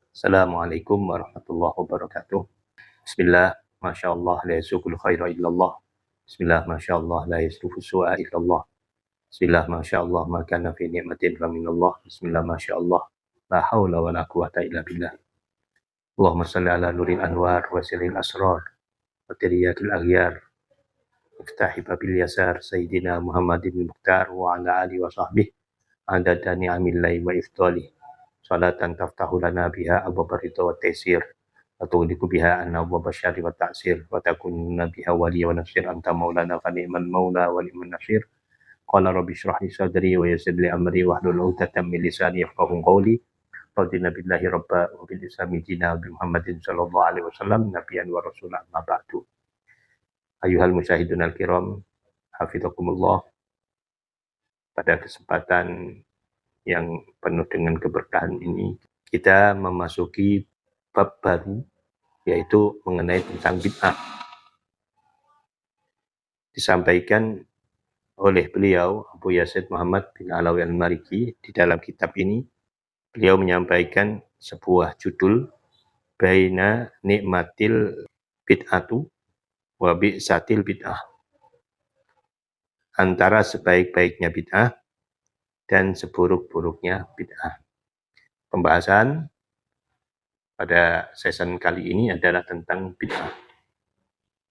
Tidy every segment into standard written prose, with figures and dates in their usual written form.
Assalamualaikum warahmatullahi wabarakatuh. Bismillah, Masya Allah, la yasukul khaira illallah. Bismillah, Masya Allah, la yasrufu su'a illallah. Bismillah, Masya Allah, ma kana fi ni'matin faminallah. Bismillah, Masya Allah, la hawla wa la quwata illa billah. Allahumma salli ala nuril anwar wa sirril asrar wa tiriyatil aghyar. Iftahi babil yasar Sayyidina Muhammadin Mukhtar wa ala alihi wa sahbihi adada ni'amillahi wa iftali. Salatan taftahu lana biha abwaba ridha wa taysir wa tughliqu biha anna abwaba syarri wa ta'sir wa takunna biha waliya wa nasir anta maulana fa ni'mal maula wa ni'man nasir. Qala rabbi shrah li sadri wa yassir li amri wahlul 'uqdatam min lisani yafqahu qawli. Radina billahi rabba wa bil islami dina bi Muhammadin sallallahu alaihi wasallam nabiyyan wa rasulan ma ba'du. Ayuhal musyahidun al-kiram, hafizakumullah. Pada kesempatan yang penuh dengan keberkahan ini, kita memasuki bab baru, yaitu mengenai tentang bid'ah. Disampaikan oleh beliau, Abu Yazid Muhammad bin Alawi al-Maliki, di dalam kitab ini, beliau menyampaikan sebuah judul, Baina Nikmatil Bid'atu wa Bi'satil Bid'ah. Antara sebaik-baiknya bid'ah dan seburuk-buruknya bid'ah. Pembahasan pada season kali ini adalah tentang bid'ah.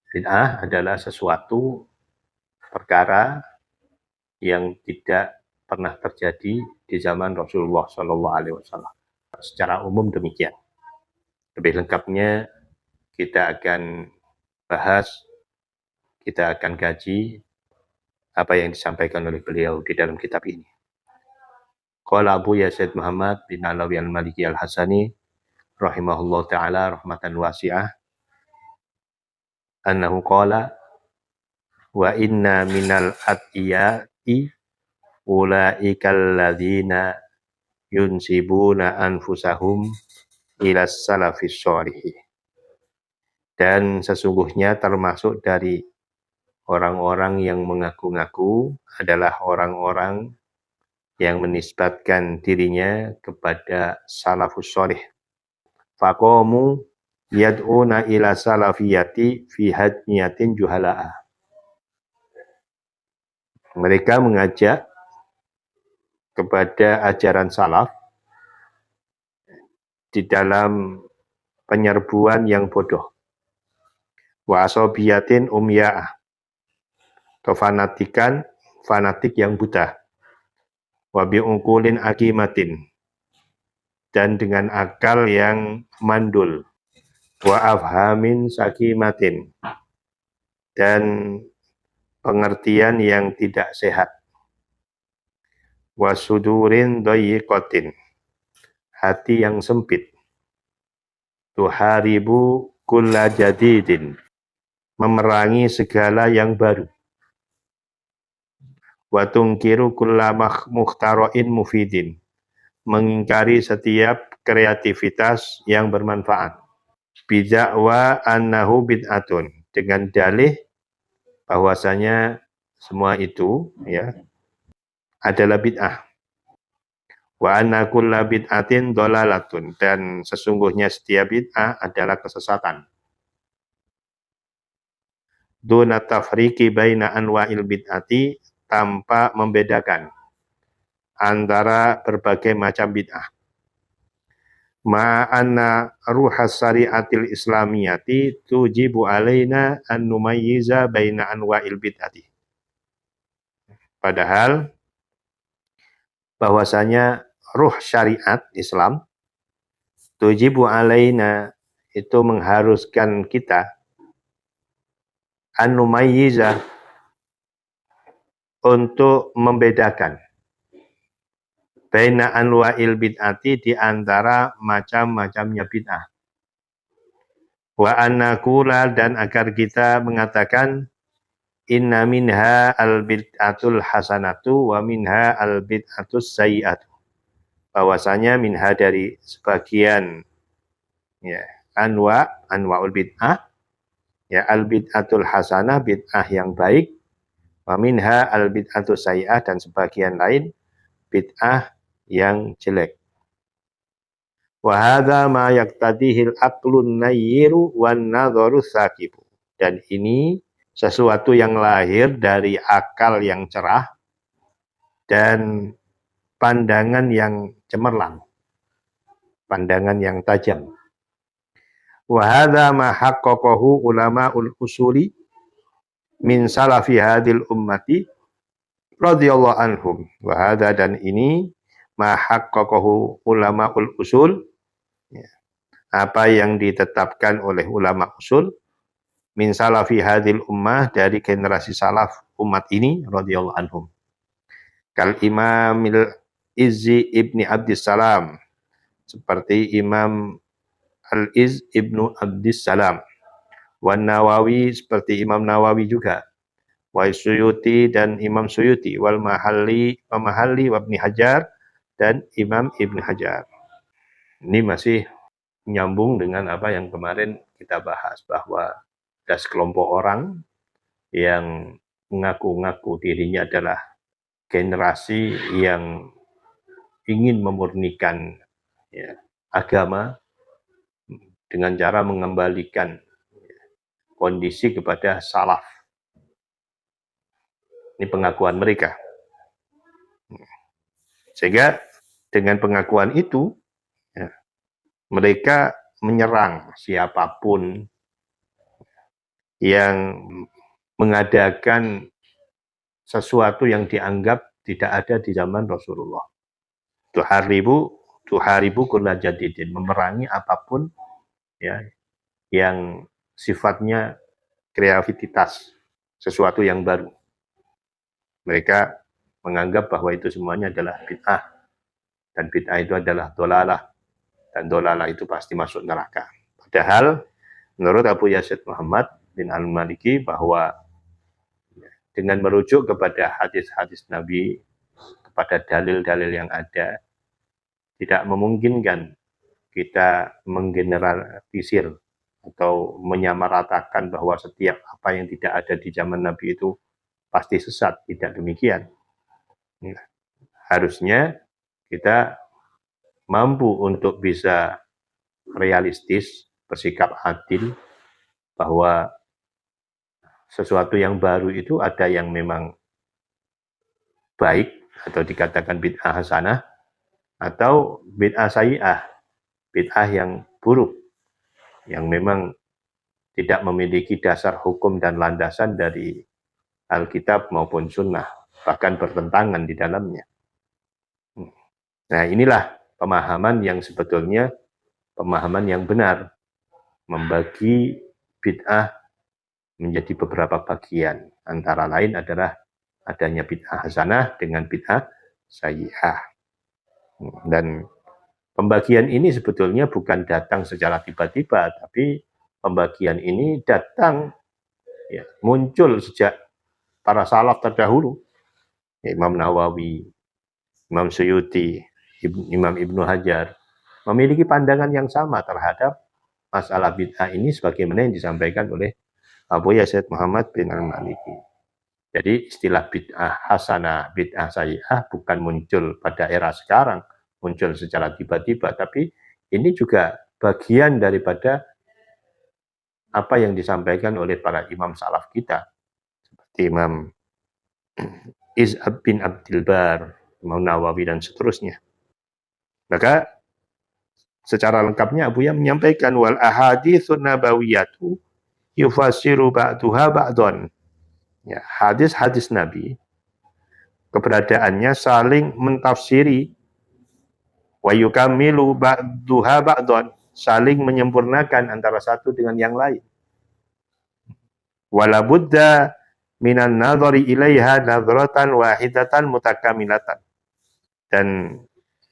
Bid'ah adalah sesuatu perkara yang tidak pernah terjadi di zaman Rasulullah SAW. Secara umum demikian. Lebih lengkapnya kita akan bahas, kita akan kaji apa yang disampaikan oleh beliau di dalam kitab ini. Qala Abu Yazid Muhammad bin Alawi al-Maliki al-Hasani rahimahullah ta'ala rahmatan wasi'ah annahu qala wa inna minal adiyati ulaikal ladzina yunsibuna anfusahum ilas salafis sholihi. Dan sesungguhnya termasuk dari orang-orang yang mengaku-ngaku adalah orang-orang yang menisbatkan dirinya kepada salafus sholih. Faqamu yad'una ila salafiyati fi hadniyatin juhala'a. Mereka mengajak kepada ajaran salaf di dalam penyerbuan yang bodoh. Wa asobiyatin umya'ah. Kefanatikan, fanatik yang buta. Wa bi'ungkulin akimatin. Dan dengan akal yang mandul. Wa afhamin sakimatin. Dan pengertian yang tidak sehat. Wa sudurin doyikotin. Hati yang sempit. Tuharibu kulla jadidin. Memerangi segala yang baru. Wa tungkiru kulla mukhtaroin mufidin. Mengingkari setiap kreativitas yang bermanfaat. Bid'wa annahu bid'atun. Dengan dalih bahwasanya semua itu ya adalah bid'ah. Wa anna kulla bid'atin dhalalatun. Dan sesungguhnya setiap bid'ah adalah kesesatan. Duna tafriqi baina anwa'il bid'ati, tanpa membedakan antara berbagai macam bid'ah. Ma'anna ruhas syariatil islamiyati tujibu alaina an numayyiza baina anwa'il bid'ati. Padahal bahwasanya ruh syariat Islam tujibu alaina itu mengharuskan kita an numayyiza untuk membedakan baina anwa'il bid'ati di antara macam-macamnya bid'ah. Wa annakula dan agar kita mengatakan inna minha al-bid'atul hasanatu wa minha al-bid'atus sayyi'atu. Bahwasanya minha dari sebagian ya anwa'ul bid'ah ya al-bid'atul hasanah bid'ah yang baik, wa minha al-bid'atus sayyi'ah dan sebagian lain bid'ah yang jelek. Wa hadza ma yaqtadihil aqlun nayyiru wan nadharu saqibu. Dan ini sesuatu yang lahir dari akal yang cerah dan pandangan yang cemerlang, pandangan yang tajam. Wa hadza ma haqqaqahu ulama'ul usuli min salafi hadil ummati radhiyallahu anhum. Wa hadza, dan ini ma haqqaqahu ulama'ul usul, apa yang ditetapkan oleh ulama usul min salafi hadil ummah, dari generasi salaf umat ini radhiyallahu anhum. Kal Imamil Izzi ibni Abdissalam, seperti Imam Al-Iz ibnu Abdissalam. Wan Nawawi, seperti Imam Nawawi juga. Wa Suyuti, dan Imam Suyuti. Wal Mahalli wa Ibni Hajar, dan Imam Ibn Hajar. Ini masih nyambung dengan apa yang kemarin kita bahas, bahwa ada sekelompok orang yang mengaku-ngaku dirinya adalah generasi yang ingin memurnikan agama dengan cara mengembalikan kondisi kepada salaf. Ini pengakuan mereka. Sehingga dengan pengakuan itu, mereka menyerang siapapun yang mengadakan sesuatu yang dianggap tidak ada di zaman Rasulullah. Tuharibu kulla jadidin, memerangi apapun yang sifatnya kreativitas, sesuatu yang baru. Mereka menganggap bahwa itu semuanya adalah bid'ah, dan bid'ah itu adalah dolalah, dan dolalah itu pasti masuk neraka. Padahal menurut Abu Yazid Muhammad bin Al-Maliki, bahwa dengan merujuk kepada hadis-hadis Nabi, kepada dalil-dalil yang ada, tidak memungkinkan kita menggeneralisir atau menyamaratakan bahwa setiap apa yang tidak ada di zaman Nabi itu pasti sesat. Tidak demikian. Harusnya kita mampu untuk bisa realistis, bersikap adil, bahwa sesuatu yang baru itu ada yang memang baik atau dikatakan bid'ah hasanah, atau bid'ah sayyi'ah, bid'ah yang buruk, yang memang tidak memiliki dasar hukum dan landasan dari Alkitab maupun Sunnah, bahkan bertentangan di dalamnya. Nah, inilah pemahaman yang sebetulnya pemahaman yang benar, membagi bid'ah menjadi beberapa bagian. Antara lain adalah adanya bid'ah hasanah dengan bid'ah sayyi'ah. Dan pembagian ini sebetulnya bukan datang secara tiba-tiba, tapi pembagian ini datang, muncul sejak para salaf terdahulu. Imam Nawawi, Imam Suyuti, Imam Ibnu Hajar memiliki pandangan yang sama terhadap masalah bid'ah ini sebagaimana yang disampaikan oleh Abu Yazid Muhammad bin Al-Maliki. Jadi istilah bid'ah hasanah, bid'ah sayyi'ah bukan muncul pada era sekarang, muncul secara tiba-tiba, tapi ini juga bagian daripada apa yang disampaikan oleh para imam salaf kita, seperti Imam Iz'ab bin Abdil Bar, Imam Nawawi, dan seterusnya. Maka secara lengkapnya Abu Yah menyampaikan, wal ahaditsun nabawiyatu yufasiru ba'duha ba'don. Ya, hadis-hadis Nabi, keberadaannya saling mentafsiri, wa yukamilu ba'duha ba'don, saling menyempurnakan antara satu dengan yang lain. Wala budda minan nadhari ilaiha nadhratan wahidatan mutakamilatan. Dan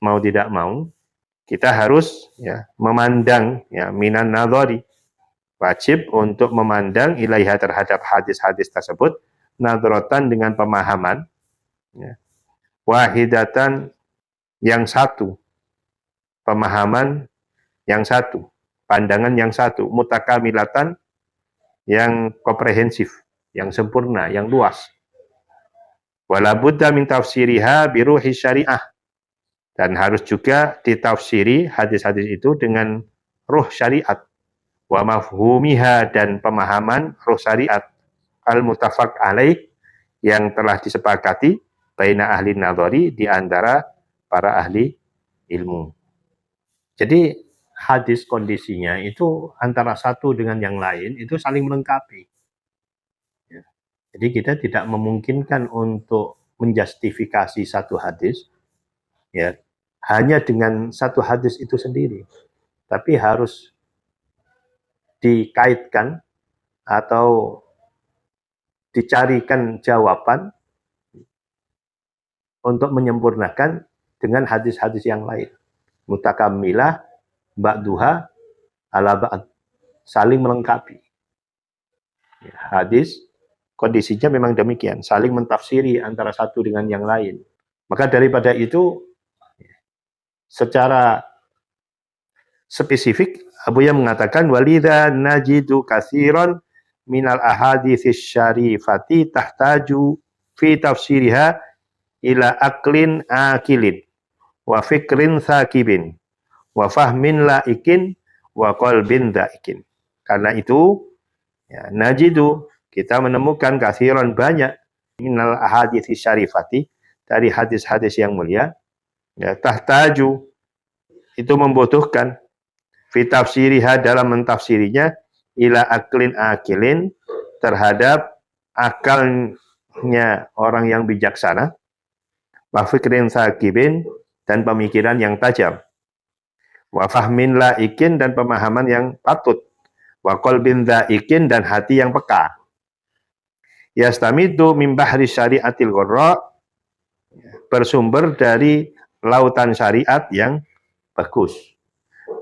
mau tidak mau kita harus memandang minan nadhari, wajib untuk memandang ilaiha terhadap hadis-hadis tersebut, nadhratan dengan pemahaman wahidatan yang satu, pemahaman yang satu, pandangan yang satu, mutakamilatan yang komprehensif, yang sempurna, yang luas. Wala budda min tafsiriha biruhi syariah, Dan harus juga ditafsiri hadis-hadis itu dengan ruh syariat. Wa mafhumiha, dan pemahaman ruh syariat. Al-muttafaq alaih, yang telah disepakati baina ahli nadhari, di antara para ahli ilmu. Jadi hadis kondisinya itu antara satu dengan yang lain itu saling melengkapi. Jadi kita tidak memungkinkan untuk menjustifikasi satu hadis ya hanya dengan satu hadis itu sendiri, tapi harus dikaitkan atau dicarikan jawaban untuk menyempurnakan dengan hadis-hadis yang lain. Mutakamilah, ba'duha ala ba'd, saling melengkapi. Hadis kondisinya memang demikian, saling mentafsiri antara satu dengan yang lain. Maka daripada itu, secara spesifik, Abuya mengatakan, walidha najidu kathiran minal ahadithis syarifati tahtaju fi tafsiriha ila aklin akilin wa fikrin thakibin wa fahmin laikin wa qalbin daikin. Karena itu, ya, najidu, kita menemukan kathiran, banyak, minal ahadithis syarifati, dari hadis-hadis yang mulia, ya, tahtaju, itu membutuhkan, fi tafsiriha, dalam mentafsirinya, ila aklin akilin, terhadap akalnya orang yang bijaksana, wa fikrin thakibin, dan pemikiran yang tajam, wa fahmin laikin, dan pemahaman yang patut, wa qalbin dhaikin, dan hati yang peka. Yastamidu min bahri syariatil ghurra, bersumber dari lautan syariat yang bagus.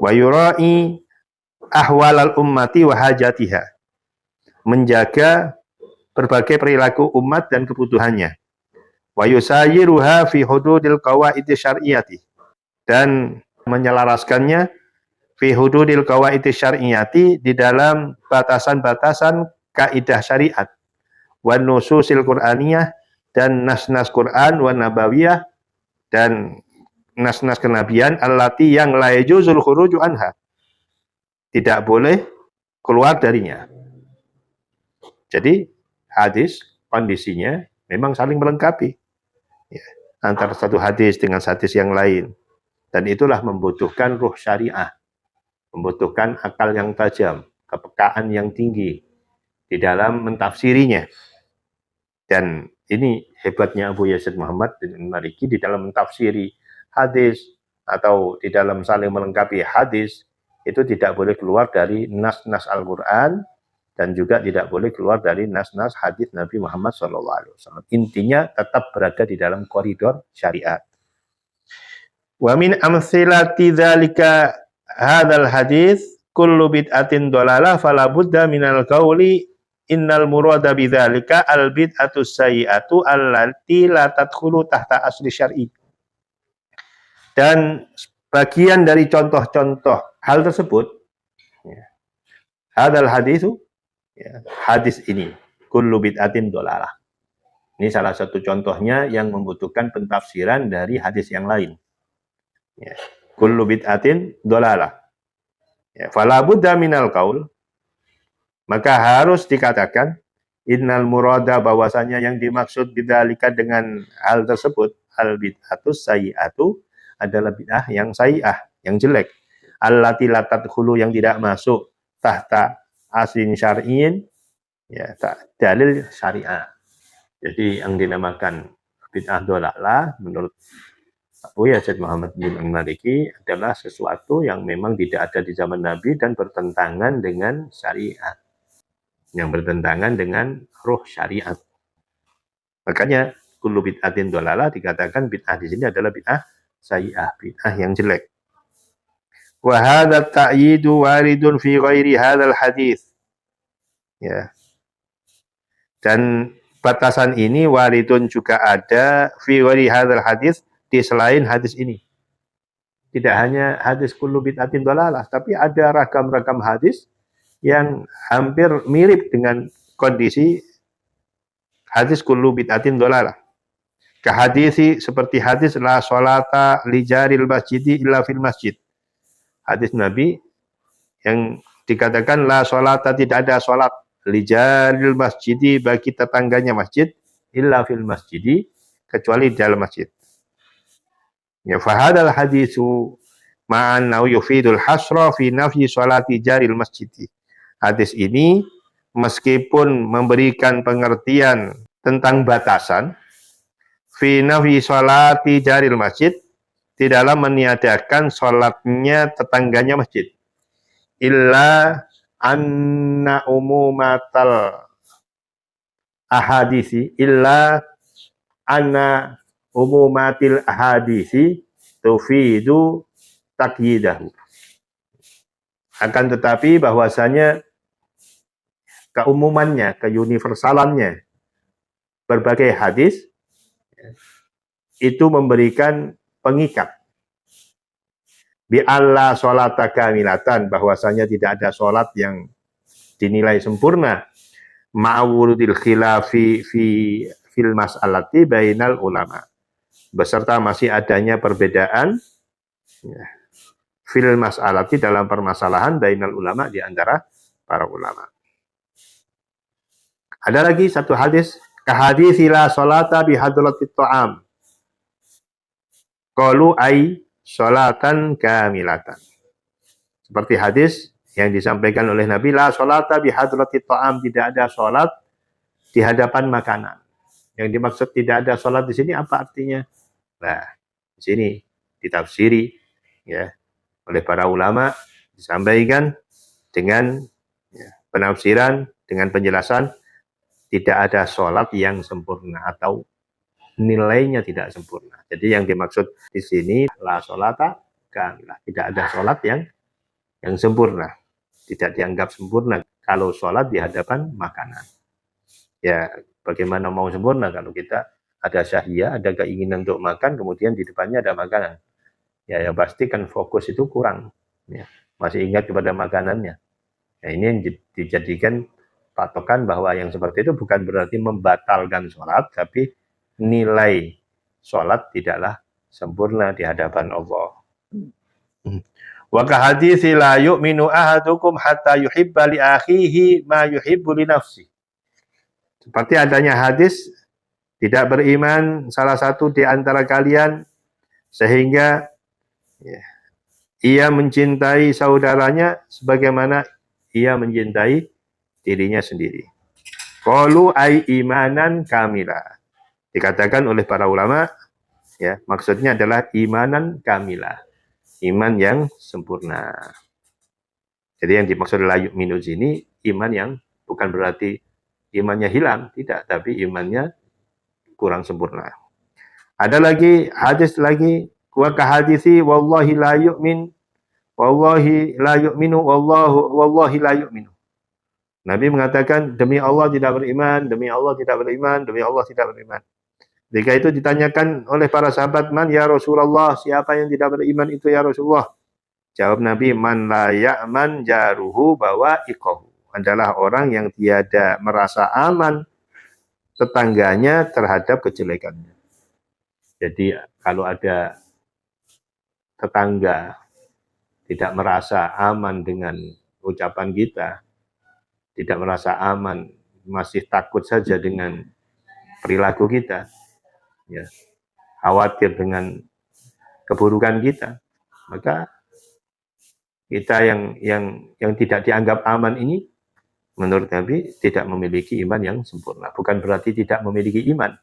Wa yurai ahwalal ummati wa hajatiha, menjaga berbagai perilaku umat dan kebutuhannya. Wa yusayiruha fi hududil qawaidi syar'iyati, dan menyelaraskannya fi hududil qawaidi syar'iyati, di dalam batasan-batasan kaidah syariat, wa nususil qur'aniyah, dan nas-nas Quran, wa nabawiyah, dan nas-nas kenabian, allati, yang la yajuzul khuruju anha, tidak boleh keluar darinya. Jadi hadis kondisinya memang saling melengkapi, ya, antara satu hadis dengan hadis yang lain. Dan itulah membutuhkan ruh syariah, membutuhkan akal yang tajam, kepekaan yang tinggi di dalam mentafsirinya. Dan ini hebatnya Abu Yazid Muhammad bin Mariki di dalam mentafsiri hadis atau di dalam saling melengkapi hadis, itu tidak boleh keluar dari nas-nas Al-Quran, dan juga tidak boleh keluar dari nas-nas hadis Nabi Muhammad SAW. Intinya tetap berada di dalam koridor syariat. Wa min amthilati dzalika hadzal hadis kullu bid'atin dhalalah fala budda minal qauli innal murada bidzalika al bid'atus sayyi'atu allati la tadkhulu tahta asli syar'i. Dan bagian dari contoh-contoh hal tersebut, ya, hadzal hadisu, ya, hadis ini, kullu bid'atin dhalalah. Ini salah satu contohnya yang membutuhkan pentafsiran dari hadis yang lain. Ya, kullu bid'atin dhalalah. Ya, fala budda minal qaul, maka harus dikatakan innal murada, bahwasanya yang dimaksud bidzalika dengan hal tersebut, al bid'atus sayyi'atu, adalah bid'ah yang sayyi'ah, yang jelek, allati la tadkhulu, yang tidak masuk tahta aslin syar'iyyin, ya, dalil syariah. Jadi yang dinamakan bid'ah dhalalah menurut Abu Yazid Muhammad bin Mariki adalah sesuatu yang memang tidak ada di zaman Nabi dan bertentangan dengan syariat, yang bertentangan dengan ruh syariat. Makanya kullu bid'atin dhalalah, dikatakan bid'ah di sini adalah bid'ah sayyi'ah, bid'ah yang jelek. Wa hadza ta'yidu waridun fi ghairi hadzal hadis. Ya. Dan batasan ini waridun juga ada fi ghairi hadzal hadis, di selain hadis ini. Tidak hanya hadis kullu bid'atin dhalalah, tapi ada ragam-ragam hadis yang hampir mirip dengan kondisi hadis kullu bid'atin dhalalah. Kahadisi, seperti hadis la sholata li jaril masjidi illa fil masjid. Hadis Nabi yang dikatakan la sholata, tidak ada sholat li jaril masjidi, bagi tetangganya masjid, illa fil masjidi, kecuali di dalam masjid. Ya, fahadal hadisu ma'annahu yufidul hasra fi nafyi sholati jaril masjidi. Hadis ini meskipun memberikan pengertian tentang batasan fi nafyi sholati jaril masjid, di dalam meniadakan sholatnya tetangganya masjid, illa anna umumatal ahadisi, illa anna umumatil ahadisi tufidu takyidahu. Akan tetapi bahwasanya keumumannya, keuniversalannya berbagai hadis itu memberikan pengikat bi alla sholata kamilatan, bahwasanya tidak ada sholat yang dinilai sempurna, ma'awurudil khilafi fil mas'alati bainal ulama, beserta masih adanya perbedaan ya, fil mas'alati, dalam permasalahan, bainal ulama, di antara para ulama. Ada lagi satu hadis, kahadisi la sholata bihadratit ta'am, qalu ay sholatan kamilatan. Seperti hadis yang disampaikan oleh Nabi, la sholata bihadratit ta'am, tidak ada sholat di hadapan makanan. Yang dimaksud tidak ada sholat di sini apa artinya? Nah, di sini ditafsiri ya oleh para ulama, disampaikan dengan ya, penafsiran, dengan penjelasan, tidak ada sholat yang sempurna atau nilainya tidak sempurna. Jadi yang dimaksud di sini la sholata kamilah, tidak ada sholat yang sempurna, tidak dianggap sempurna kalau sholat di hadapan makanan. Ya, bagaimana mau sempurna kalau kita ada syahiyah, ada keinginan untuk makan, kemudian di depannya ada makanan. Ya, yang pasti kan fokus itu kurang. Ya, masih ingat kepada makanannya. Ya, ini yang dijadikan patokan bahwa yang seperti itu bukan berarti membatalkan sholat, tapi nilai sholat tidaklah sempurna di hadapan Allah. Wa kahaditsi la yu'minu ahadukum hatta yuhibba li akhihi ma yuhibbu li nafsi. Seperti adanya hadis, tidak beriman salah satu di antara kalian sehingga ya, ia mencintai saudaranya sebagaimana ia mencintai dirinya sendiri. Qalu ai imanan kamila. Dikatakan oleh para ulama, ya, maksudnya adalah imanan kamila, iman yang sempurna. Jadi yang dimaksud la yu'minu sini iman yang bukan berarti imannya hilang, tidak, tapi imannya kurang sempurna. Ada lagi hadis lagi, wa kahadisi wallahi la yu'min, wallahi la yu'minu, wallahi la yu'minu. Nabi mengatakan demi Allah tidak beriman, demi Allah tidak beriman, demi Allah tidak beriman. Ketika itu ditanyakan oleh para sahabat, man ya Rasulullah, siapa yang tidak beriman itu ya Rasulullah? Jawab Nabi, man la ya'man jaruhu bawa'iqahu, adalah orang yang tiada merasa aman tetangganya terhadap kejelekannya. Jadi kalau ada tetangga tidak merasa aman dengan ucapan kita, tidak merasa aman, masih takut saja dengan perilaku kita, ya, khawatir dengan keburukan kita, maka kita yang tidak dianggap aman ini, menurut Nabi tidak memiliki iman yang sempurna. Bukan berarti tidak memiliki iman,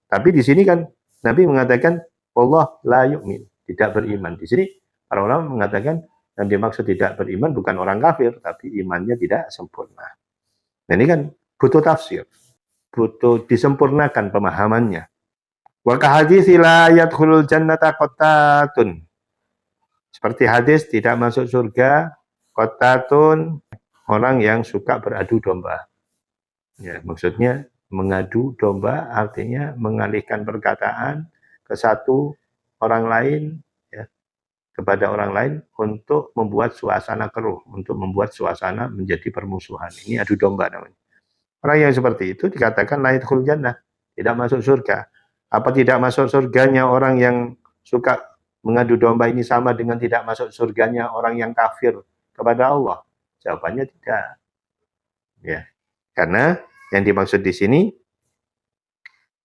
tapi di sini kan Nabi mengatakan Allah la yu'min, tidak beriman. Di sini para ulama mengatakan yang dimaksud tidak beriman bukan orang kafir, tapi imannya tidak sempurna. Nah, ini kan butuh tafsir, butuh disempurnakan pemahamannya. Wa kahaditsi la yadkhulul jannata qattatun. Seperti hadis tidak masuk surga qattatun, orang yang suka beradu domba. Ya, maksudnya mengadu domba artinya mengalihkan perkataan ke satu orang lain, ya, kepada orang lain untuk membuat suasana keruh, untuk membuat suasana menjadi permusuhan. Ini adu domba namanya. Orang yang seperti itu dikatakan la yadkhulul jannah, tidak masuk surga. Apa tidak masuk surganya orang yang suka mengadu domba ini sama dengan tidak masuk surganya orang yang kafir kepada Allah? Jawabannya tidak. Ya, karena yang dimaksud di sini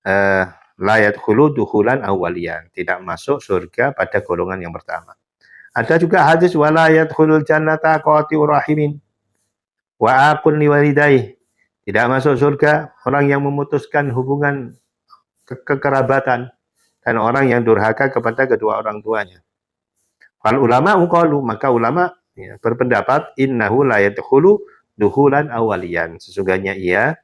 la yadkhulu dukhulan awwaliyan, tidak masuk surga pada golongan yang pertama. Ada juga hadis wala yadkhulul jannata qati'ur rahimin wa aqul liwalidayhi, tidak masuk surga orang yang memutuskan hubungan kekerabatan dan orang yang durhaka kepada kedua orang tuanya. Fal ulama qalu, maka ulama berpendapat innahu la yadkhulu dukhulan awwaliyan, sesungguhnya ia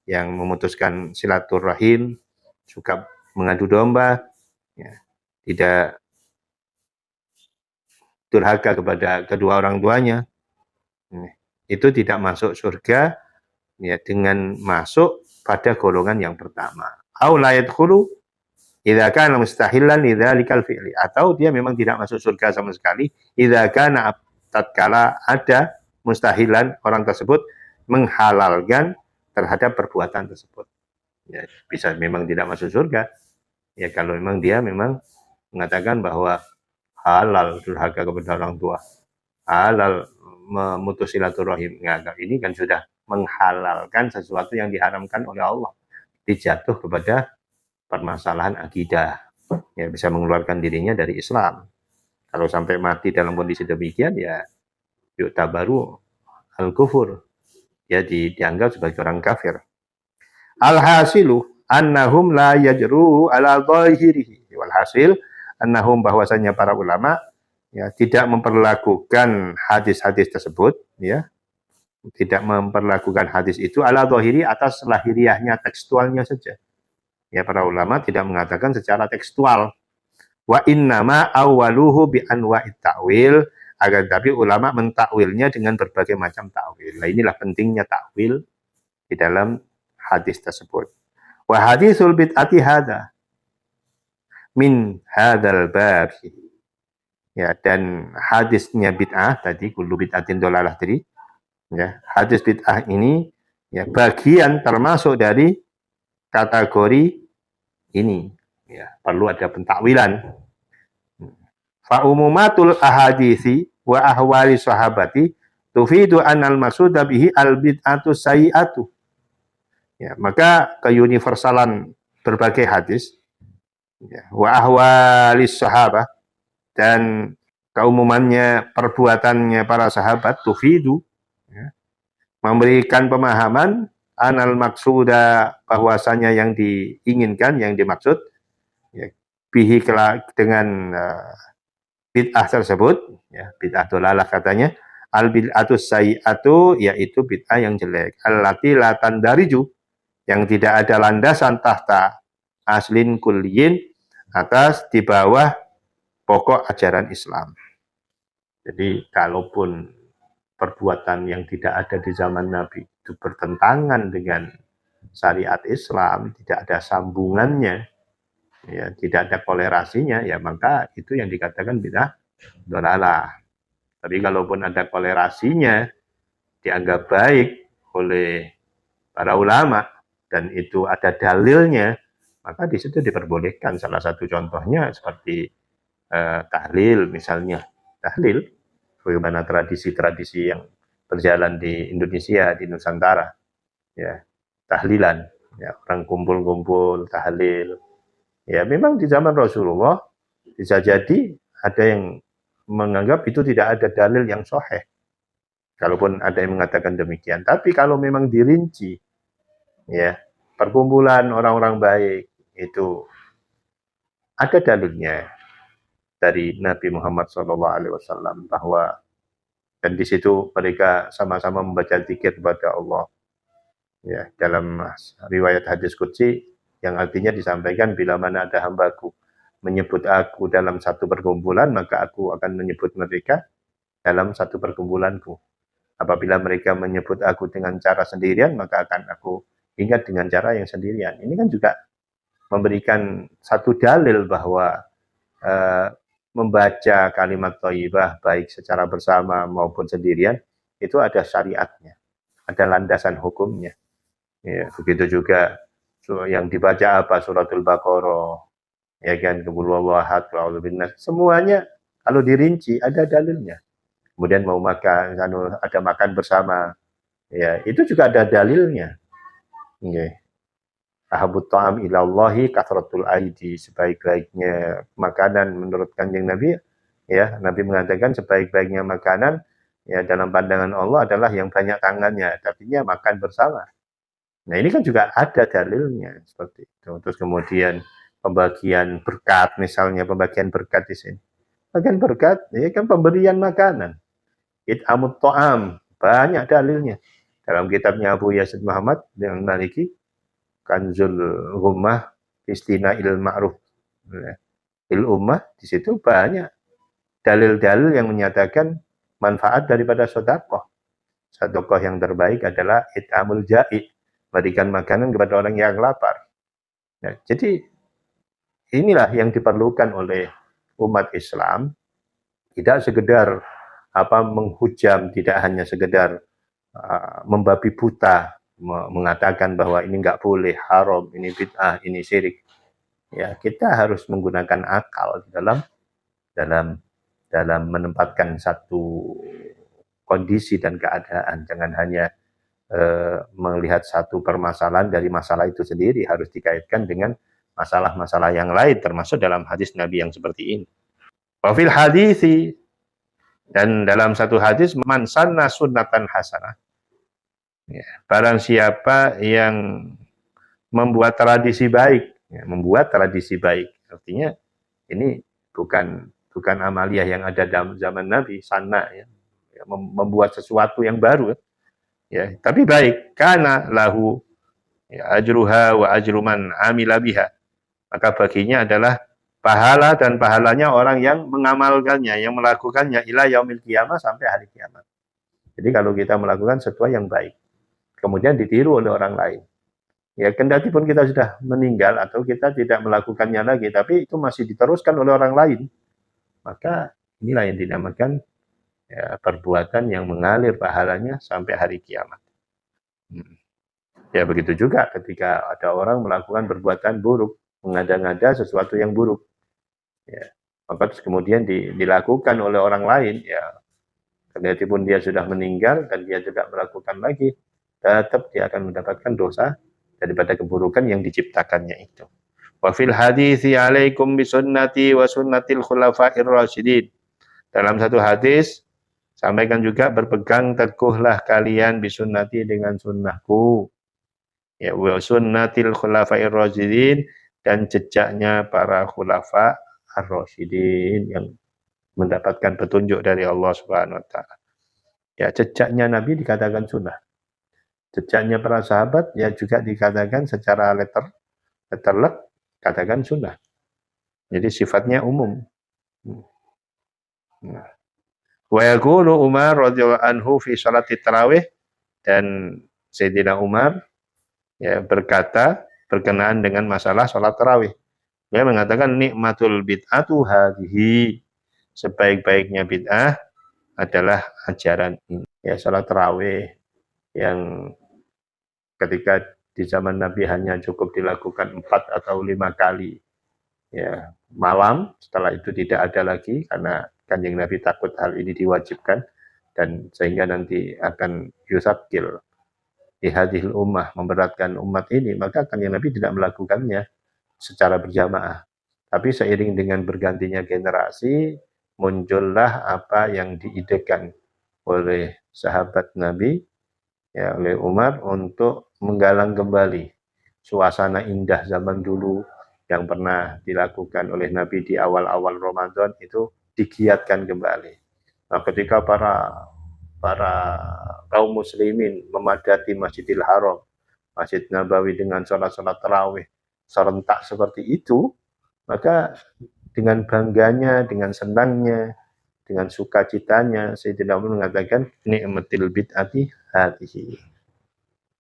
yang memutuskan silaturahim, suka mengadu domba, ya, tidak durhaka kepada kedua orang tuanya, itu tidak masuk surga ya, dengan masuk pada golongan yang pertama. Au la yadkhulu idza kana mustahilan lidzalikal fi'li, atau dia memang tidak masuk surga sama sekali idza kana tatkala ada mustahilan, orang tersebut menghalalkan terhadap perbuatan tersebut. Ya, bisa memang tidak masuk surga ya kalau memang dia memang mengatakan bahwa halal durhaka kepada orang tua, halal memutus silaturahim. Nah, ini kan sudah menghalalkan sesuatu yang diharamkan oleh Allah, dijatuh kepada permasalahan akidah, ya bisa mengeluarkan dirinya dari Islam. Kalau sampai mati dalam kondisi demikian, ya yu'tabaru al-kufur, ya dianggap sebagai orang kafir. Al-hasilu annahum la yajru ala dhahirihi, walhasil annahum, bahwasanya para ulama ya tidak memperlakukan hadis-hadis tersebut, ya tidak memperlakukan hadis itu ala dhahiri, atas lahiriahnya, tekstualnya saja. Ya, para ulama tidak mengatakan secara tekstual. Wa innama awwaluhu bi anwa'it ta'wil, agar tapi ulama mentakwilnya dengan berbagai macam takwil. Nah, inilah pentingnya takwil di dalam hadis tersebut. Wa hadisul bid'ati hadza min hadzal bab. Ya, dan hadisnya bid'ah tadi, kullu bid'atin dhalalah tadi. Ya, hadis bid'ah ini ya bagian termasuk dari kategori ini, ya perlu ada pentakwilan. Fa umumatul ahadisi wa ahwali sahabati tufidu anal maqsuda bihi al bid'atu sayyi'atu. Ya, maka keuniversalan berbagai hadis, ya, wa ahwali sahabat, dan keumumannya perbuatannya para sahabat, tufidu, ya, memberikan pemahaman anal maksuda, bahwasanya yang diinginkan, yang dimaksud ya, bihi dengan bid'ah tersebut, ya bid'ah dolalah katanya, al bid'atus sayyi'atu, yaitu bid'ah yang jelek, allati la tandariju, yang tidak ada landasan tahta aslin kulliyin, atas di bawah pokok ajaran Islam. Jadi kalaupun perbuatan yang tidak ada di zaman Nabi itu bertentangan dengan syariat Islam, tidak ada sambungannya, ya tidak ada kolerasinya, ya maka itu yang dikatakan bid'ah dhalalah. Tapi kalaupun ada kolerasinya, dianggap baik oleh para ulama dan itu ada dalilnya, maka di situ diperbolehkan. Salah satu contohnya seperti tahlil misalnya. Tahlil bagaimana tradisi-tradisi yang berjalan di Indonesia, di Nusantara, ya tahlilan, ya orang kumpul-kumpul tahlil. Ya memang di zaman Rasulullah bisa jadi ada yang menganggap itu tidak ada dalil yang sahih, kalaupun ada yang mengatakan demikian. Tapi kalau memang dirinci, ya perkumpulan orang-orang baik itu ada dalilnya dari Nabi Muhammad SAW bahwa, dan di situ mereka sama-sama membaca zikir kepada Allah. Ya, dalam riwayat hadis qudsi yang artinya disampaikan, bila mana ada hambaku menyebut aku dalam satu perkumpulan, maka aku akan menyebut mereka dalam satu perkumpulanku. Apabila mereka menyebut aku dengan cara sendirian, maka akan aku ingat dengan cara yang sendirian. Ini kan juga memberikan satu dalil bahwa membaca kalimat thayyibah baik secara bersama maupun sendirian itu ada syariatnya, ada landasan hukumnya. Ya, begitu juga yang dibaca apa? Suratul Baqarah, ya kan, Qul huwallahu ahad, Qul a'udzu binnas. Semuanya kalau dirinci ada dalilnya. Kemudian mau makan, ada makan bersama, ya itu juga ada dalilnya. Okay. Ahabut ta'am ilallahi kathratul aidi, sebaik-baiknya makanan menurut Kanjeng Nabi, ya Nabi mengatakan sebaik-baiknya makanan ya dalam pandangan Allah adalah yang banyak tangannya, artinya makan bersama. Nah ini kan juga ada dalilnya seperti itu. Terus kemudian pembagian berkat, misalnya pembagian berkat di sini. Pembagian berkat ya kan pemberian makanan. It'amut ta'am, banyak dalilnya. Dalam kitabnya Abu Yazid Muhammad yang Maliki, Kanzul Ummah Istina il Ma'ruf il Ummah, di situ banyak dalil-dalil yang menyatakan manfaat daripada sedekah. Sedekah yang terbaik adalah it'amul ja'i, berikan makanan kepada orang yang lapar. Nah, jadi inilah yang diperlukan oleh umat Islam, tidak sekedar menghujam, tidak hanya sekedar membabi buta, mengatakan bahwa ini nggak boleh, haram, ini bid'ah, ini syirik. Ya, kita harus menggunakan akal dalam menempatkan satu kondisi dan keadaan. Jangan hanya melihat satu permasalahan dari masalah itu sendiri, harus dikaitkan dengan masalah-masalah yang lain, termasuk dalam hadis Nabi yang seperti ini. Wafil hadisi, dan dalam satu hadis, man sanna sunnatan hasanah. Ya, barang siapa yang membuat tradisi baik, membuat tradisi baik, artinya ini bukan amalia yang ada dalam zaman Nabi, sana ya, membuat sesuatu yang baru, ya, tapi baik, karena lahu ya, ajruha wa ajruman amila biha, maka baginya adalah pahala dan pahalanya orang yang mengamalkannya, yang melakukannya ila yaumil qiyamah, sampai hari kiamat. Jadi kalau kita melakukan sesuatu yang baik, kemudian ditiru oleh orang lain, ya kendati pun kita sudah meninggal atau kita tidak melakukannya lagi, tapi itu masih diteruskan oleh orang lain, maka inilah yang dinamakan ya, perbuatan yang mengalir pahalanya sampai hari kiamat. Ya begitu juga ketika ada orang melakukan perbuatan buruk, mengada-ngada sesuatu yang buruk, ya, maka terus kemudian dilakukan oleh orang lain, ya kendati pun dia sudah meninggal dan dia tidak melakukan lagi, tetap dia akan mendapatkan dosa daripada keburukan yang diciptakannya itu. Wa fil hadisi alaikum bisunnati wa sunnatil khulafair rasyidin. Dalam satu hadis sampaikan juga, berpegang teguhlah kalian bisunnati, dengan sunnahku, ya, wa sunnatil khulafair rasyidin, dan jejaknya para khulafa ar-rasyidin yang mendapatkan petunjuk dari Allah Subhanahu wa taala. Ya, jejaknya Nabi dikatakan sunnah. Jejaknya para sahabat ya juga dikatakan secara letterlek katakan sunnah. Jadi sifatnya umum. Wa yaqulu Umar radhiyallahu anhu fi salati tarawih, dan Sayyidina Umar ya berkata berkenaan dengan masalah salat tarawih. Dia mengatakan nikmatul bid'atu hadhihi, sebaik-baiknya bid'ah adalah ajaran ini. Ya, salat tarawih yang ketika di zaman Nabi hanya cukup dilakukan 4 atau 5 kali ya malam, setelah itu tidak ada lagi karena Kanjeng Nabi takut hal ini diwajibkan dan sehingga nanti akan yusakil di hadhil ummah, memberatkan umat ini, maka Kanjeng Nabi tidak melakukannya secara berjamaah. Tapi seiring dengan bergantinya generasi, muncullah apa yang diidekan oleh sahabat Nabi, ya, oleh Umar, untuk menggalang kembali suasana indah zaman dulu yang pernah dilakukan oleh Nabi di awal-awal Ramadan, itu digiatkan kembali. Nah, ketika para kaum muslimin memadati Masjidil Haram, Masjid Nabawi dengan sholat-sholat tarawih serentak seperti itu, maka dengan bangganya, dengan senangnya, dengan sukacitanya, Sayyidina Umar mengatakan ni'matil bid'ati hadhihi.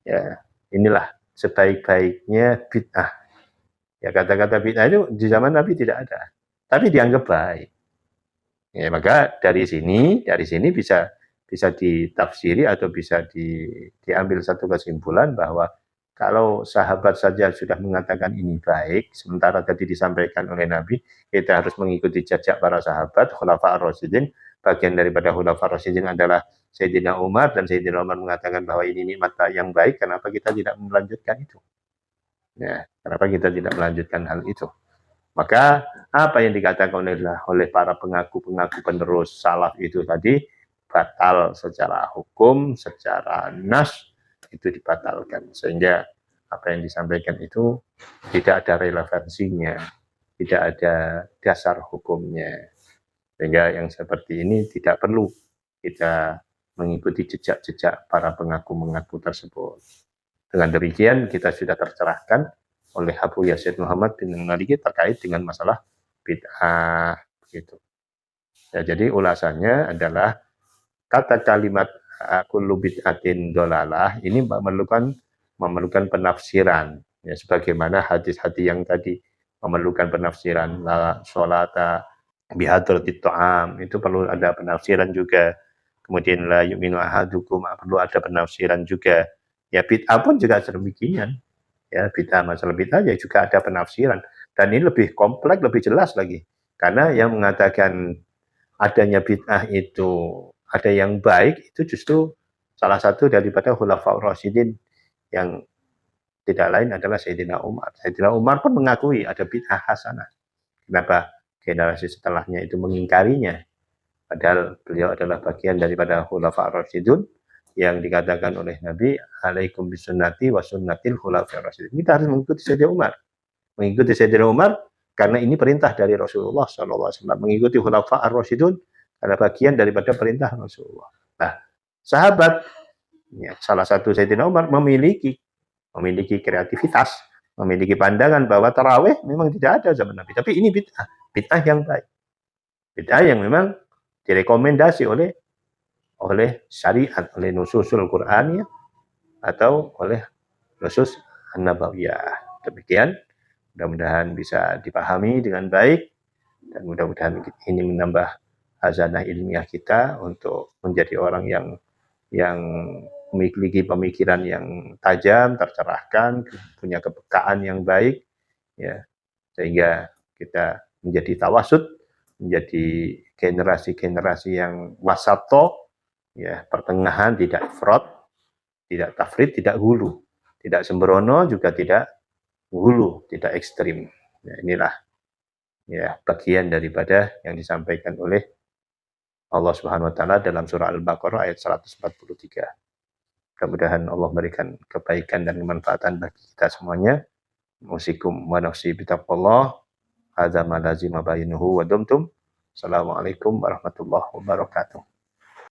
Ya, inilah sebaik-baiknya bid'ah. Ya, kata-kata bid'ah itu di zaman Nabi tidak ada, tapi dianggap baik. Ya, maka dari sini bisa ditafsiri atau bisa diambil satu kesimpulan bahwa Kalau sahabat saja sudah mengatakan ini baik, sementara tadi disampaikan oleh Nabi, kita harus mengikuti jejak para sahabat, Khulafa ar-Rasyidin. Bagian daripada Khulafa ar-Rasyidin adalah Sayyidina Umar, dan Sayyidina Umar mengatakan bahwa ini nikmat yang baik, kenapa kita tidak melanjutkan itu? Ya, kenapa kita tidak melanjutkan hal itu? Maka apa yang dikatakan oleh para pengaku-pengaku penerus salaf itu tadi batal secara hukum, secara nas, itu dibatalkan. Sehingga apa yang disampaikan itu tidak ada relevansinya, tidak ada dasar hukumnya. Sehingga yang seperti ini tidak perlu kita mengikuti jejak-jejak para pengaku-pengaku tersebut. Dengan demikian kita sudah tercerahkan oleh Abu Yazid Muhammad bin Maliki terkait dengan masalah bid'ah begitu. Ya, jadi ulasannya adalah kata kalimat kullu bid'atin dolalah ini memerlukan penafsiran, ya, sebagaimana hadis-hadis yang tadi memerlukan penafsiran. La sholata bihadratit ta'am itu perlu ada penafsiran juga. Kemudian la yu'minu ahadukum perlu ada penafsiran juga. Ya, bid'ah pun juga sedemikian. Ya, bid'ah, masalah bid'ah ya juga ada penafsiran, dan ini lebih kompleks, lebih jelas lagi, karena yang mengatakan adanya bid'ah itu ada yang baik itu justru salah satu daripada Khulafaur Rasyidin, yang tidak lain adalah Sayyidina Umar. Sayyidina Umar pun mengakui ada bid'ah hasanah. Kenapa generasi setelahnya itu mengingkarinya? Padahal beliau adalah bagian daripada Khulafaur Rasyidun yang dikatakan oleh Nabi, alaikum bisunnati wa sunnatil khulafair rasyidin. Kita harus mengikuti Sayyidina Umar. Mengikuti Sayyidina Umar karena ini perintah dari Rasulullah SAW. Mengikuti khulafair rasyidun adalah bagian daripada perintah Rasulullah. Nah, sahabat, ya, salah satu Sayyidina Umar memiliki kreativitas, memiliki pandangan bahwa tarawih memang tidak ada zaman Nabi. Tapi ini bid'ah yang baik. Bid'ah yang memang direkomendasi oleh syariat, oleh nususul Qur'aniyah atau oleh nusus an-nabawiyah. Demikian, mudah-mudahan bisa dipahami dengan baik, dan mudah-mudahan ini menambah hazanah ilmiah kita untuk menjadi orang yang memiliki pemikiran yang tajam, tercerahkan, punya kepekaan yang baik, ya, sehingga kita menjadi tawasud, menjadi generasi-generasi yang wasato, ya, pertengahan, tidak ifrat, tidak tafrid, tidak hulu, tidak sembrono, juga tidak hulu, tidak ekstrim. Ya, inilah, ya, bagian daripada yang disampaikan oleh Allah Subhanahu wa taala dalam surah Al-Baqarah ayat 143. Mudah-mudahan Allah memberikan kebaikan dan kemanfaatan bagi kita semuanya. Musikum wa nafsi bitaqwallah. Hadza ma lazima bainuhu wa dumtum. Assalamualaikum warahmatullahi wabarakatuh.